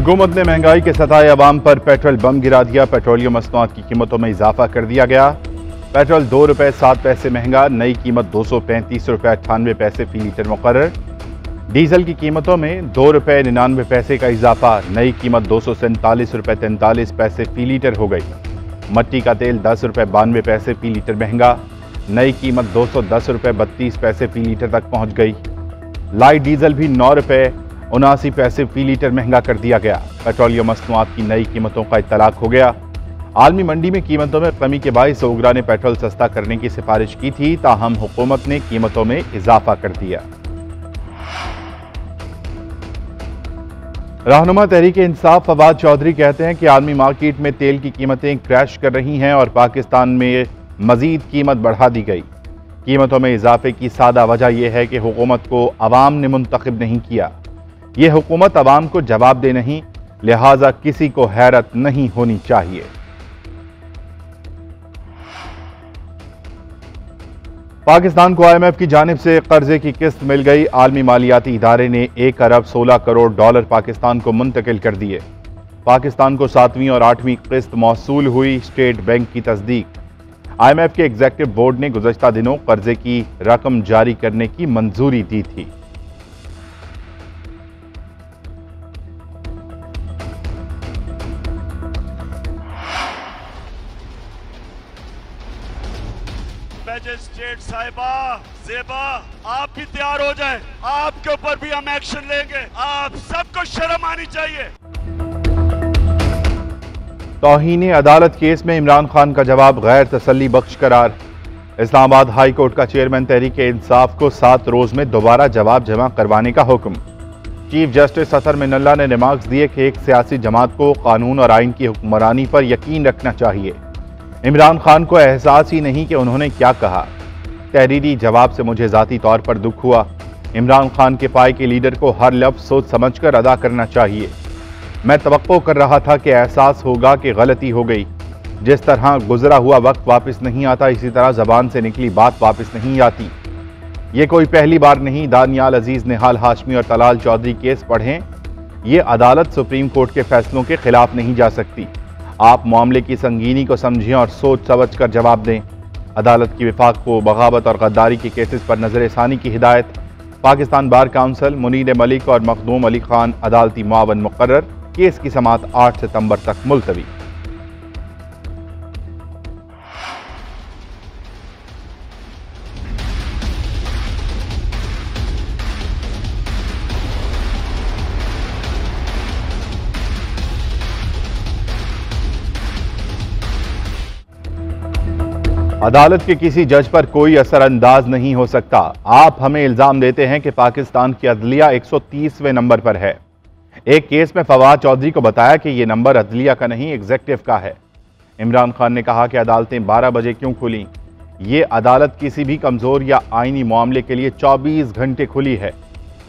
हुकूमत ने महंगाई के सताए अवाम पर पेट्रोल बम गिरा दिया। पेट्रोलियम मसनूआत की कीमतों में इजाफा कर दिया गया। पेट्रोल 2 रुपये 7 पैसे महंगा, नई कीमत 235 रुपये 98 पैसे फी लीटर मुकर्रर। डीजल की कीमतों में 2 रुपये 99 पैसे का इजाफा, नई कीमत 247 रुपये 43 पैसे फी लीटर हो गई। मट्टी का तेल 10 रुपये 92 पैसे फी लीटर महंगा, नई कीमत 210 रुपये 32 पैसे फी लीटर तक पहुंच गई। लाइट डीजल भी 9 रुपये 79 पैसे फी लीटर महंगा कर दिया गया। पेट्रोलियम मसनूआत की नई कीमतों का इतलाक हो गया। आलमी मंडी में कीमतों में कमी के बाइस ओगरा ने पेट्रोल सस्ता करने की सिफारिश की थी, ताहम हुकूमत ने कीमतों में इजाफा कर दिया। रहनुमा तहरीक इंसाफ फवाद चौधरी कहते हैं कि आलमी मार्केट में तेल की कीमतें क्रैश कर रही हैं और पाकिस्तान में मजीद कीमत बढ़ा दी गई। कीमतों में इजाफे की सादा वजह यह है कि हुकूमत को अवाम ने मुंतखब नहीं किया। ये हुकूमत अवाम को जवाब दे नहीं, लिहाजा किसी को हैरत नहीं होनी चाहिए। पाकिस्तान को IMF की जानिब से कर्जे की किस्त मिल गई। आलमी मालियाती इदारे ने 1 अरब 16 करोड़ डॉलर पाकिस्तान को मुंतकिल कर दिए। पाकिस्तान को 7वीं और 8वीं किस्त मौसूल हुई। स्टेट बैंक की तस्दीक। IMF के एग्जीक्यूटिव बोर्ड ने गुज़श्ता दिनों कर्जे की रकम जारी करने की मंजूरी दी थी। मजिस्ट्रेट साहिबा ज़ेबा, आप भी तैयार हो जाएं, आपके ऊपर भी हम एक्शन लेंगे। आप सबको शर्म आनी चाहिए। तौहीन अदालत केस में इमरान खान का जवाब गैर तसल्ली बख्श करार। इस्लामाबाद हाई कोर्ट का चेयरमैन तहरीक इंसाफ को 7 रोज में दोबारा जवाब जमा करवाने का हुक्म। चीफ जस्टिस अतर मिनल्ला ने रिमार्क्स दिए कि एक सियासी जमात को कानून और आइन की हुक्मरानी पर यकीन रखना चाहिए। इमरान खान को एहसास ही नहीं कि उन्होंने क्या कहा। तहरीरी जवाब से मुझे ज़ाती तौर पर दुख हुआ। इमरान खान के पाए के लीडर को हर लफ्ज़ सोच समझकर अदा करना चाहिए। मैं तवक्को कर रहा था कि एहसास होगा कि गलती हो गई। जिस तरह गुजरा हुआ वक्त वापस नहीं आता, इसी तरह ज़बान से निकली बात वापस नहीं आती। ये कोई पहली बार नहीं। दानियाल अजीज़, निहाल हाशमी और तलाल चौधरी केस पढ़ें। ये अदालत सुप्रीम कोर्ट के फैसलों के खिलाफ नहीं जा सकती। आप मामले की संगीनी को समझें और सोच समझ कर जवाब दें। अदालत की विफाक को बगावत और गद्दारी के केसेस पर नजरसानी की हिदायत। पाकिस्तान बार काउंसिल, मुनीर मलिक और मखदूम अली खान अदालती मुआवन मुकर्रर। केस की समाअत 8 सितंबर तक मुलतवी। अदालत के किसी जज पर कोई असरअंदाज नहीं हो सकता। आप हमें इल्जाम देते हैं कि पाकिस्तान की अदलिया 130वें नंबर पर है। एक केस में फवाद चौधरी को बताया कि यह नंबर अदलिया का नहीं, एग्जीक्यूटिव का है। इमरान खान ने कहा कि अदालतें 12 बजे क्यों खुली। ये अदालत किसी भी कमजोर या आईनी मामले के लिए 24 घंटे खुली है।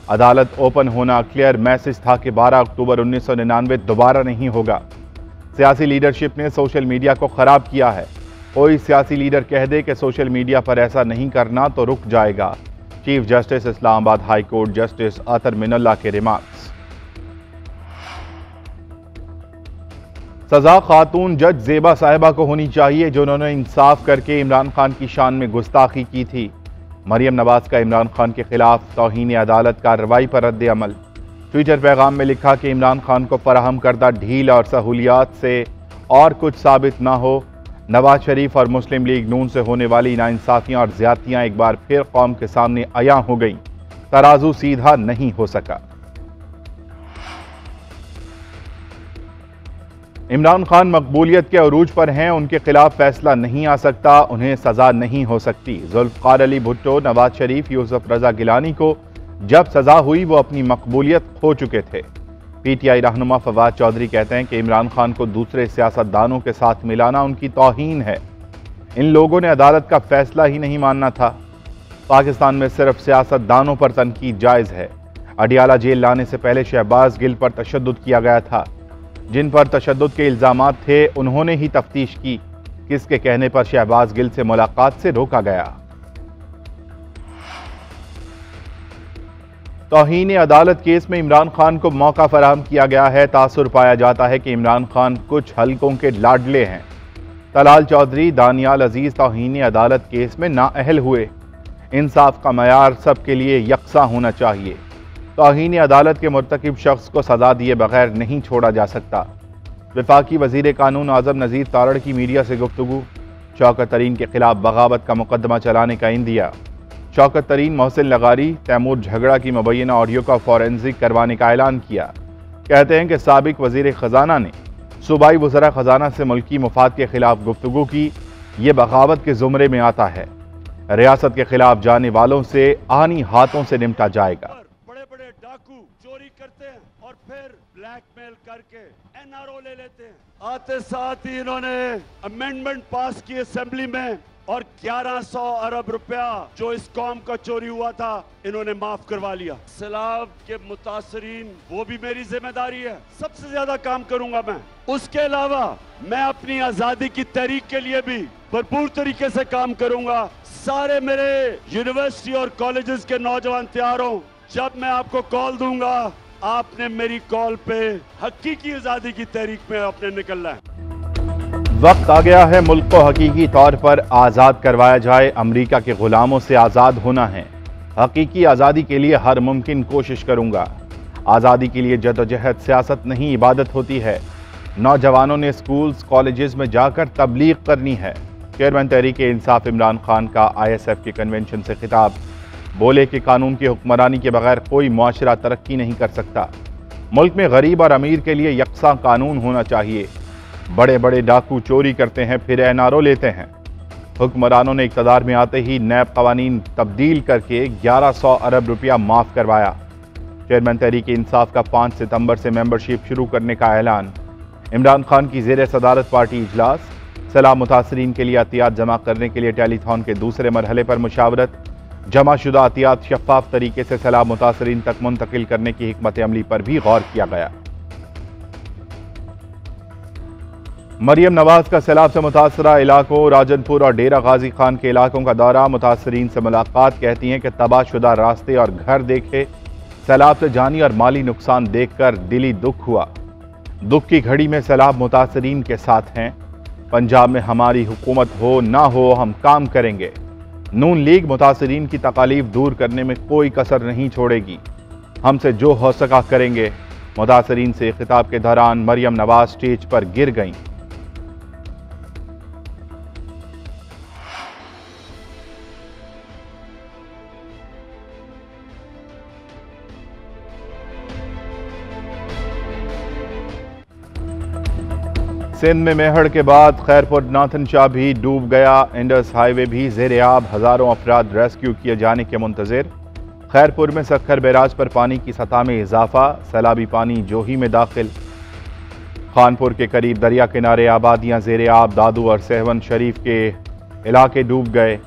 अदालत ओपन होना क्लियर मैसेज था कि 12 अक्टूबर 1999 दोबारा नहीं होगा। सियासी लीडरशिप ने सोशल मीडिया को खराब किया है। कोई सियासी लीडर कह दे कि सोशल मीडिया पर ऐसा नहीं करना तो रुक जाएगा। Chief justice Islamabad high court justice Athar Minallah के रिमार्क्स। सजा खातून जज ज़ेबा साहिबा को होनी चाहिए, जिन्होंने इंसाफ करके इमरान खान की शान में गुस्ताखी की थी। मरियम नवाज का इमरान खान के खिलाफ तौहीन अदालत कार्रवाई पर रद्द अमल। ट्विटर पैगाम में लिखा कि इमरान खान को फराहम करदा ढील और सहूलियात से और कुछ साबित ना हो। नवाज शरीफ और मुस्लिम लीग नून से होने वाली नाइंसाफियां और ज्यादतियां एक बार फिर कौम के सामने अया हो गई। तराजू सीधा नहीं हो सका। इमरान खान मकबूलियत के अरूज पर हैं, उनके खिलाफ फैसला नहीं आ सकता, उन्हें सजा नहीं हो सकती। जुल्फ़िकार अली भुट्टो, नवाज शरीफ, यूसुफ रजा गिलानी को जब सजा हुई वो अपनी मकबूलियत खो चुके थे। PTI रहनुमा फवाद चौधरी कहते हैं कि इमरान खान को दूसरे सियासतदानों के साथ मिलाना उनकी तौहीन है। इन लोगों ने अदालत का फैसला ही नहीं मानना था। पाकिस्तान में सिर्फ सियासतदानों पर तनकीद जायज़ है। अडियाला जेल लाने से पहले शहबाज गिल पर तशद्दुद किया गया था। जिन पर तशद्दुद के इल्जामात थे उन्होंने ही तफ्तीश की। किसके कहने पर शहबाज गिल से मुलाकात से रोका गया। तौहीन अदालत केस में इमरान खान को मौका फराहम किया गया है। तासुर पाया जाता है कि इमरान खान कुछ हलकों के लाडले हैं। तलाल चौधरी, दानियाल अजीज तौहीन अदालत केस में नाअहल हुए। इंसाफ का मयार सबके लिए यकसा होना चाहिए। तौहीन अदालत के मुर्तकिब शख्स को सजा दिए बगैर नहीं छोड़ा जा सकता। वफाकी वजीर कानून आजम नज़ीर तारड़ की मीडिया से गुफ्तगू। शौकत तरीन के खिलाफ बगावत का मुकदमा चलाने का इंदिया। शौकत तरीन, मोहसिन लगारी, तैमूर झगड़ा की मुबैना ऑडियो का फॉरेंसिक करवाने का ऐलान किया। कहते हैं कि साबिक वजीर खजाना ने सूबाई वज़रा खजाना से मुल्की मुफाद के खिलाफ गुफ्तगू की। ये बगावत के जुमरे में आता है। रियासत के खिलाफ जाने वालों से आनी हाथों से निपटा जाएगा। बड़े बड़े डाकू चोरी करते हैं और फिर ब्लैकमेल करके एनआरओ ले लेते हैं। आते साथ ही इन्होंने अमेंडमेंट पास की असेंबली में और 1100 अरब रुपया जो इस कौम का चोरी हुआ था इन्होंने माफ करवा लिया। सैलाब के मुतासरीन वो भी मेरी जिम्मेदारी है। सबसे ज्यादा काम करूंगा मैं। उसके अलावा मैं अपनी आजादी की तहरीक के लिए भी भरपूर तरीके से काम करूंगा। सारे मेरे यूनिवर्सिटी और कॉलेजेस के नौजवान तैयार हो। जब मैं आपको कॉल दूंगा आपने मेरी कॉल पे हकीकी आजादी की तहरीक में आपने निकलना है। वक्त आ गया है मुल्क को हकीकी तौर पर आज़ाद करवाया जाए। अमरीका के गुलामों से आज़ाद होना है। हकीकी आज़ादी के लिए हर मुमकिन कोशिश करूंगा। आज़ादी के लिए जदोजहद सियासत नहीं, इबादत होती है। नौजवानों ने स्कूल्स कॉलेजेस में जाकर तबलीग करनी है। चेयरमैन तहरीक इंसाफ इमरान खान का ISF के कन्वेंशन से खिताब। बोले कि कानून की हुक्मरानी के बगैर कोई मुआशरा तरक्की नहीं कर सकता। मुल्क में गरीब और अमीर के लिए यकसा कानून होना चाहिए। बड़े बड़े डाकू चोरी करते हैं फिर NRO लेते हैं। हुक्मरानों ने इक़्तिदार में आते ही नैब कवानीन तब्दील करके 1100 अरब रुपया माफ़ करवाया। चेयरमैन तहरीक इंसाफ का 5 सितंबर से मेंबरशिप शुरू करने का ऐलान। इमरान खान की ज़ेर सदारत पार्टी इजलास। सैलाब मुतासरीन के लिए अतियात जमा करने के लिए टेलीथॉन के दूसरे मरहले पर मुशावरत। जमा शुदा अतियात शफाफ तरीके से सैलाब मुतासरीन तक मुंतकिल करने की हिकमत अमली पर भी गौर किया गया। मरियम नवाज का सैलाब से मुतासरा इलाकों राजनपुर और डेरा गाजी खान के इलाकों का दौरा। मुतासरीन से मुलाकात। कहती हैं कि तबाहशुदा रास्ते और घर देखे। सैलाब से जानी और माली नुकसान देखकर दिली दुख हुआ। दुख की घड़ी में सैलाब मुतासरीन के साथ हैं। पंजाब में हमारी हुकूमत हो ना हो हम काम करेंगे। नून लीग मुतासरीन की तकालीफ दूर करने में कोई कसर नहीं छोड़ेगी। हमसे जो हो सका करेंगे। मुतासरीन से खिताब के दौरान मरियम नवाज स्टेज पर गिर गईं। सिंध में मेहड़ के बाद खैरपुर नाथन शाह भी डूब गया। इंडस हाईवे भी ज़ेर-ए-आब। हज़ारों अफराद रेस्क्यू किए जाने के मुंतज़िर। खैरपुर में सक्खर बैराज पर पानी की सतह में इजाफा। सैलाबी पानी जोही में दाखिल। खानपुर के करीब दरिया किनारे आबादियाँ ज़ेर-ए-आब। दादू और सहवन शरीफ के इलाके डूब गए।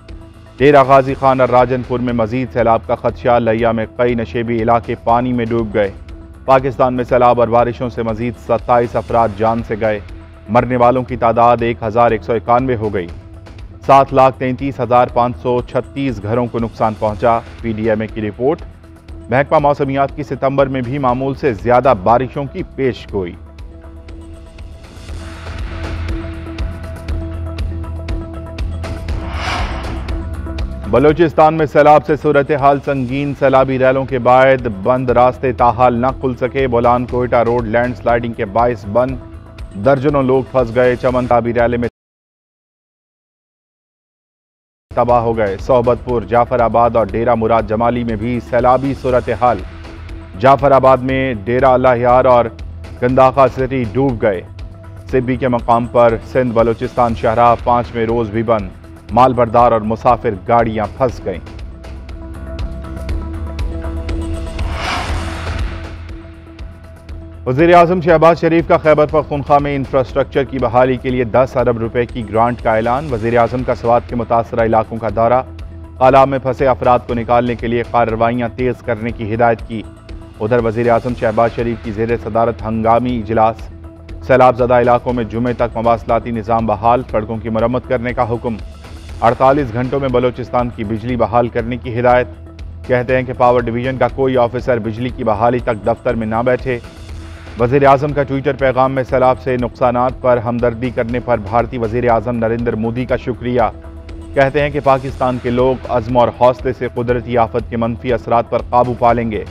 डेरा गाजी खान और राजनपुर में मजीद सैलाब का खदशा। लिया में कई नशेबी इलाके पानी में डूब गए। पाकिस्तान में सैलाब और बारिशों से मजीद 27 अफराद जान से गए। मरने वालों की तादाद 1191 हो गई। 7,33,536 घरों को नुकसान पहुंचा। PDMA की रिपोर्ट। महकमा मौसमियात की सितंबर में भी मामूल से ज्यादा बारिशों की पेशगोई। बलूचिस्तान में सैलाब से सूरत हाल संगीन। सैलाबी रैलों के बाद बंद रास्ते ताहाल न खुल सके। बोलान कोयटा रोड लैंडस्लाइडिंग के बायस बंद। दर्जनों लोग फंस गए। चमन ताबी रैले में तबाह हो गए। सोहबतपुर, जाफराबाद और डेरा मुराद जमाली में भी सैलाबी सूरत हाल। जाफराबाद में डेरा अल्लाह यार और गंदाखा सिटी डूब गए। सिब्बी के मकाम पर सिंध बलूचिस्तान शाहराह 5वें रोज भी बंद। माल बरदार और मुसाफिर गाड़ियां फंस गईं। वज़ीर-ए-आज़म शहबाज शरीफ का खैबर पख्तूनख्वा में इंफ्रास्ट्रक्चर की बहाली के लिए 10 अरब रुपए की ग्रांट का ऐलान। वज़ीर-ए-आज़म का स्वात के मुतासरा इलाकों का दौरा। तालाब में फंसे अफराद को निकालने के लिए कार्रवाइयाँ तेज करने की हिदायत की। उधर वज़ीर-ए-आज़म शहबाज शरीफ की ज़ेर सदारत हंगामी इजलास। सैलाब ज़दा इलाकों में जुमे तक मवासलाती निज़ाम बहाल। सड़कों की मरम्मत करने का हुक्म। 48 घंटों में बलूचिस्तान की बिजली बहाल करने की हिदायत। कहते हैं कि पावर डिवीजन का कोई ऑफिसर बिजली की बहाली तक दफ्तर में ना बैठे। वज़ीर आज़म का ट्विटर पैगाम में सैलाब से नुकसानात पर हमदर्दी करने पर भारतीय वज़ीर आज़म नरेंद्र मोदी का शुक्रिया। कहते हैं कि पाकिस्तान के लोग अज़्म और हौसले से कुदरती आफत के मनफी असरात पर काबू पा लेंगे।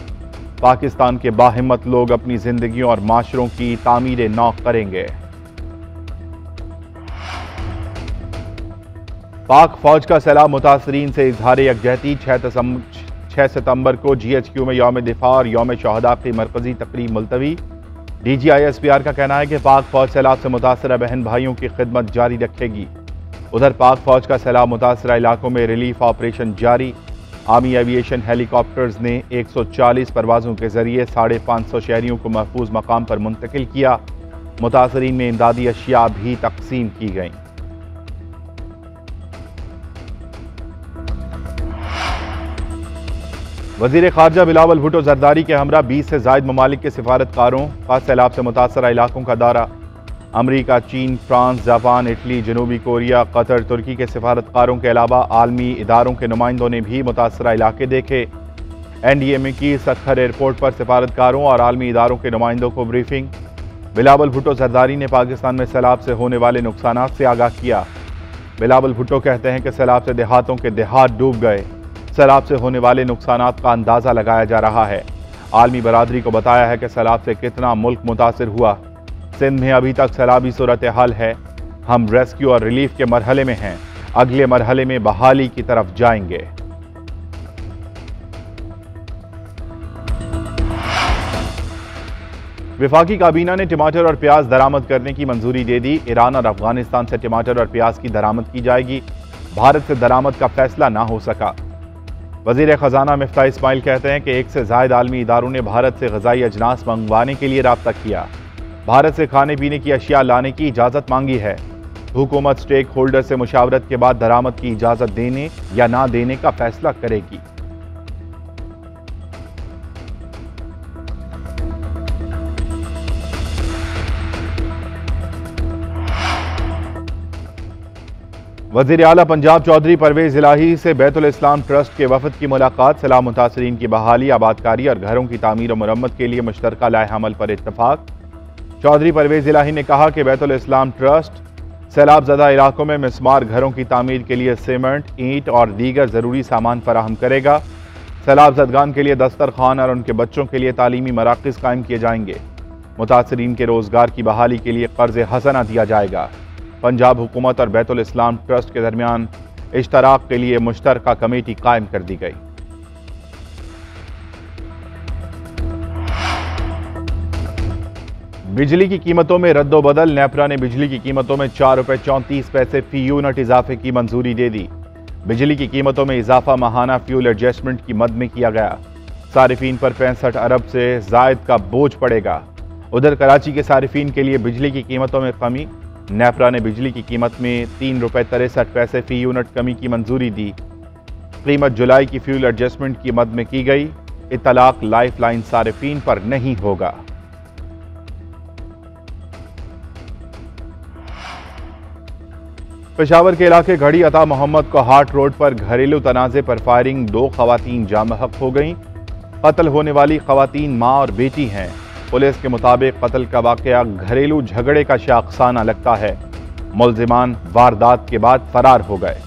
पाकिस्तान के बाहिम्मत लोग अपनी जिंदगियों और माशरों की तामीर नौ करेंगे। पाक फौज का सैलाब मुतासरीन से इजहार यकजहती। 6 सितंबर को GHQ में यौम दिफा और यौम शहदा की मरकजी तकरीब मुलतवी। DGISPR का कहना है कि पाक फौज सैलाब से मुतासरा बहन भाइयों की खिदमत जारी रखेगी। उधर पाक फौज का सैलाब मुतासरा इलाकों में रिलीफ ऑपरेशन जारी। आर्मी एविएशन हेलीकॉप्टर्स ने 140 परवाजों के जरिए 550 शहरियों को महफूज मकाम पर मुंतकिल किया। मुतासरीन में इमदादी अशिया भी तकसीम की गईं। वजीर खारजा बिलावल भुट्टो जरदारी के हमरा 20 से जायद ममालिक के सिफारतकारों का सैलाब से मुतासरा इलाकों का दौरा। अमरीका, चीन, फ्रांस, जापान, इटली, जनूबी कोरिया, कतर, तुर्की के सिफारतकारों के अलावा आलमी इदारों के नुमाइंदों ने भी मुतासरा इलाके देखे। NDMA की सखर एयरपोर्ट पर सिफारतकारों और आलमी इदारों के नुमाइंदों को ब्रीफिंग। बिलावल भुट्टो जरदारी ने पाकिस्तान में सैलाब से होने वाले नुकसानात से आगाह किया। बिलावल भुट्टो कहते हैं कि सैलाब से देहातों के देहात डूब गए। सैलाब से होने वाले नुकसानात का अंदाजा लगाया जा रहा है। आलमी बरादरी को बताया है कि सैलाब से कितना मुल्क मुतासिर हुआ। सिंध में अभी तक सैलाबी सूरत हाल है। हम रेस्क्यू और रिलीफ के मरहले में हैं। अगले मरहले में बहाली की तरफ जाएंगे। वफाकी काबीना ने टमाटर और प्याज दरामद करने की मंजूरी दे दी। ईरान और अफगानिस्तान से टमाटर और प्याज की दरामद की जाएगी। भारत से दरामद का फैसला ना हो सका। वजीर खजाना मिफ्ताह इस्माइल कहते हैं कि 1 से ज़ायद आलमी इदारों ने भारत से ग़िज़ाई अजनास मंगवाने के लिए राब्ता किया। भारत से खाने पीने की अशिया लाने की इजाज़त मांगी है। हुकूमत स्टेक होल्डर से मुशावरत के बाद दरामद की इजाज़त देने या ना देने का फैसला करेगी। वज़ीर आला पंजाब चौधरी परवेज इलाही से बैतुल इस्लाम ट्रस्ट के वफद की मुलाकात। सैलाब मुतासरीन की बहाली, आबादकारी और घरों की तामीर और मुरम्मत के लिए मुश्तरका लाए-अमल पर इत्तफाक। चौधरी परवेज इलाही ने कहा कि बैतुल इस्लाम ट्रस्ट सैलाब ज़दा इलाकों में मिसमार घरों की तामीर के लिए सीमेंट, ईंट और दीगर ज़रूरी सामान फराहम करेगा। सैलाब ज़दगान के लिए दस्तरखान और उनके बच्चों के लिए तालीमी मराकज़ कायम किए जाएंगे। मुतासरीन के रोज़गार की बहाली के लिए कर्ज़ हसना दिया जाएगा। पंजाब हुकूमत और बैतुल इस्लाम ट्रस्ट के दरमियान इश्तराक के लिए मुश्तरका कमेटी कायम कर दी गई। बिजली की कीमतों में रद्दोबदल। नेपरा ने बिजली की कीमतों में 4 रुपये 34 पैसे फी यूनिट इजाफे की मंजूरी दे दी। बिजली की कीमतों में इजाफा माहाना फ्यूल एडजस्टमेंट की मद में किया गया। सारिफीन पर 65 अरब से जायद का बोझ पड़ेगा। उधर कराची के सारिफीन के लिए बिजली की कीमतों में कमी। नेपरा ने बिजली की कीमत में 3 रुपये 63 पैसे फी यूनिट कमी की मंजूरी दी। कीमत जुलाई की फ्यूल एडजस्टमेंट की मद में की गई। इतलाक लाइफ लाइन सारिफीन पर नहीं होगा। पेशावर के इलाके घड़ी अता मोहम्मद को हाट रोड पर घरेलू तनाज़े पर फायरिंग। 2 खवातीन जामहक हो गईं। कत्ल होने वाली खवातीन माँ और बेटी हैं। पुलिस के मुताबिक कत्ल का वाकया घरेलू झगड़े का शाखसाना लगता है। मुल्जिमान वारदात के बाद फरार हो गए।